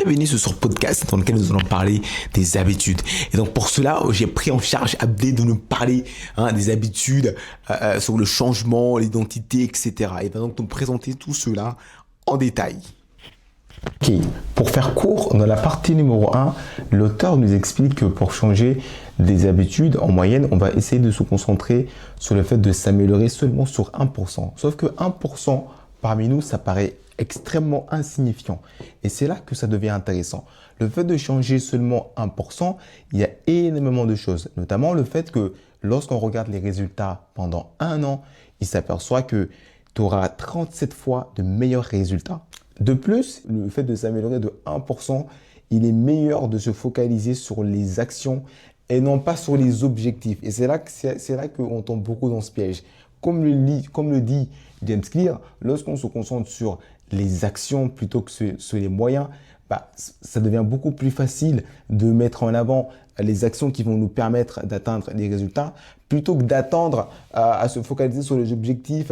Bienvenue sur ce podcast dans lequel nous allons parler des habitudes. Et donc pour cela, j'ai pris en charge Abdé de nous parler des habitudes, sur le changement, l'identité, etc. Il va donc nous présenter tout cela en détail. Ok, pour faire court, dans la partie numéro 1, l'auteur nous explique que pour changer des habitudes, en moyenne, on va essayer de se concentrer sur le fait de s'améliorer seulement sur 1%. Sauf que 1% parmi nous, ça paraît extrêmement insignifiant. Et c'est là que ça devient intéressant. Le fait de changer seulement 1%, il y a énormément de choses. Notamment le fait que lorsqu'on regarde les résultats pendant un an, il s'aperçoit que tu auras 37 fois de meilleurs résultats. De plus, le fait de s'améliorer de 1%, il est meilleur de se focaliser sur les actions et non pas sur les objectifs. Et c'est là qu'on tombe beaucoup dans ce piège. Comme le dit James Clear, lorsqu'on se concentre sur les actions plutôt que sur les moyens, ça devient beaucoup plus facile de mettre en avant les actions qui vont nous permettre d'atteindre des résultats plutôt que d'attendre à se focaliser sur les objectifs